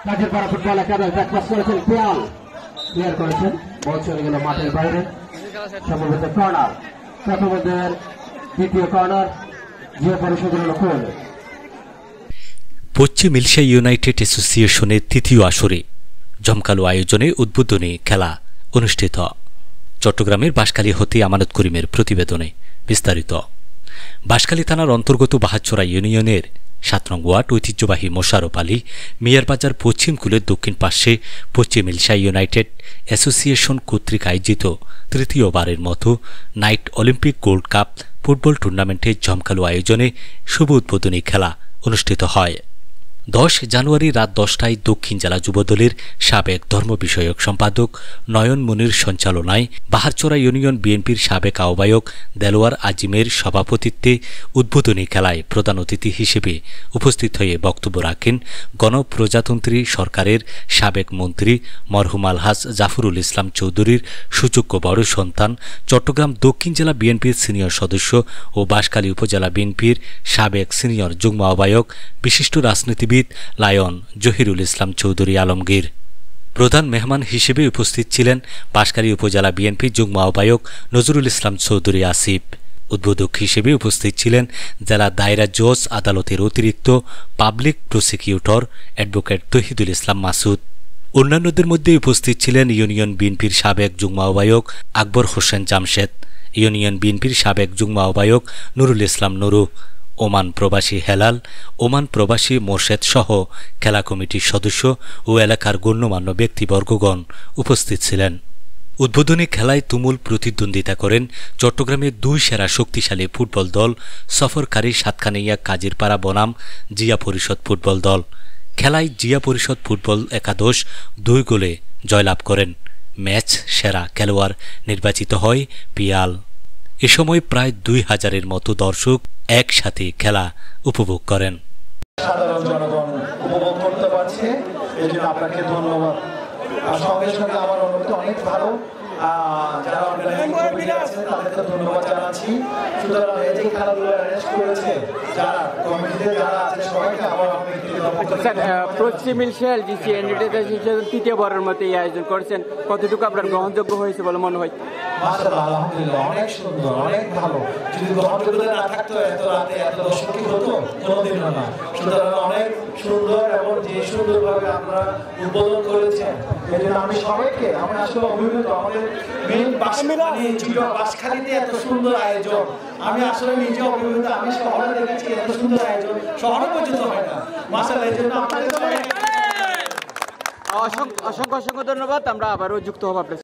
কাজের পাড়া ফুটবল একাদশ ব্যাক পাস করেছেন পিয়াল, ক্লিয়ার করেছেন, বল চলে গেল মাঠের বাইরে। সম্ভবত কর্নার, প্রথমদের দ্বিতীয় কর্নার, জিয়া পরিষদের লক্ষ্য। পশ্চিম এশিয়া ইউনাইটেড অ্যাসোসিয়েশনের তৃতীয় আসরে জমকালো আয়োজনে উদ্বোধনী খেলা অনুষ্ঠিত। চট্টগ্রামের বাঁশখালী হতে আমানত করিমের প্রতিবেদনে বিস্তারিত। বাঁশখালী থানার অন্তর্গত বাহাচোরা ইউনিয়নের ৭ নং ওয়ার্ড ঐতিহ্যবাহী মোশাররফ আলী মিয়ারবাজার পশ্চিম কুলের দক্ষিণ পাশে পশ্চিম এশিয়া ইউনাইটেড অ্যাসোসিয়েশন কর্তৃক আয়োজিত তৃতীয়বারের মতো night Olympic gold cup football টুর্নামেন্টের জমকালো আয়োজনে শুভ উদ্বোধনী খেলা অনুষ্ঠিত হয়। 10 জানুয়ারি রাত 10টায় দক্ষিণ জেলা যুবদলের সাবেক ধর্ম বিষয়ক সম্পাদক নয়ন মুনির সঞ্চালনায় বাহারচোরা ইউনিয়ন বিএনপির সাবেক আহ্বায়ক দেলোয়ার আজিমের সভাপতিত্বে উদ্বোধনী খেলায় প্রধান অতিথি হিসেবে উপস্থিত হয়ে বক্তব্য রাখেন গণপ্রজাতন্ত্রী সরকারের সাবেক মন্ত্রী মরহুম আলহাজ জাফরুল ইসলাম চৌধুরীর সুযোগ্য বড় সন্তান, চট্টগ্রাম দক্ষিণ জেলা বিএনপির সিনিয়র সদস্য ও বাঁশখালী উপজেলা বিএনপির সাবেক সিনিয়র যুগ্ম আহ্বায়ক বিশিষ্ট রাজনীতিবিদ লায়ন জহিরুল ইসলাম চৌধুরী আলমগীর। প্রধান মেহমান হিসেবে উপস্থিত ছিলেন বাঁশখালী উপজেলা বিএনপি যুগ্ম আহ্বায়ক নজরুল ইসলাম চৌধুরী আসিফ। উদ্বোধক হিসেবে উপস্থিত ছিলেন জেলা দায়রা জজ আদালতের অতিরিক্ত পাবলিক প্রসিকিউটর অ্যাডভোকেট তহিদুল ইসলাম মাসুদ। অন্যান্যদের মধ্যে উপস্থিত ছিলেন ইউনিয়ন বিএনপির সাবেক যুগ্ম আহ্বায়ক আকবর হোসেন জামশেদ, ইউনিয়ন বিএনপির সাবেক যুগ্ম আহ্বায়ক নুরুল ইসলাম নুরু, ওমান প্রবাসী হেলাল, ওমান প্রবাসী মোর্শেদ সহ খেলা কমিটির সদস্য ও এলাকার গণ্যমান্য ব্যক্তিবর্গগণ উপস্থিত ছিলেন। উদ্বোধনী খেলায় তুমুল প্রতিদ্বন্দ্বিতা করেন চট্টগ্রামের 2 সেরা শক্তিশালী ফুটবল দল সফরকারী সাতখানিয়া কাজিরপাড়া বনাম জিয়া পরিষদ ফুটবল দল। খেলায় জিয়া পরিষদ ফুটবল একাদশ 2 গোলে জয়লাভ করেন। ম্যাচ সেরা খেলোয়াড় নির্বাচিত হয় পিয়াল। এ সময় প্রায় 2000-এর মতো দর্শক একসাথে খেলা উপভোগ করেন। সাধারণ জনগণ উপভোগ করতে পারছে, এই জন্য আপনাকে ধন্যবাদ। আর সঙ্গে সঙ্গে আমার অনুভূতি অনেক ভালো, যারা আছে তাদেরকে ধন্যবাদ জানাচ্ছি। সুতরাং এই যে খেলাধুলো অ্যারেঞ্জ করেছে যারা কমিটিতে যারা আছে সবাইকে আমার পশ্চিম এশিয়া তৃতীয়বারের মতো এই আয়োজন করেছেন, কতটুকু আপনার গ্রহণযোগ্য হয়েছে বলে মনে হয়? মাশাআল্লাহ, আলহামদুলিল্লাহ, অনেক সুন্দর, অনেক ভালো। যদি গ্রহণযোগ্য না থাকতো এত রাতে এত দর্শকই হতো কোনোদিনও না। সুতরাং অনেক সুন্দর এবং যে সুন্দরভাবে আপনারা উদ্বোধন করেছেন এই জন্য আমি সবাইকে, আমি আসলে অভিভূত। আমাদের মেইন বাঁশখালীতে এত সুন্দর আয়োজন, আমি আসলে নিজে অভিভূত। আমি শহরে দেখেছি এত সুন্দর আয়োজন শহরে পর্যন্ত হয় না। মাশাআল্লাহ, এই জন্য আপনাদের অসংখ্য ধন্যবাদ। আমরা আবারও যুক্ত হব আপনার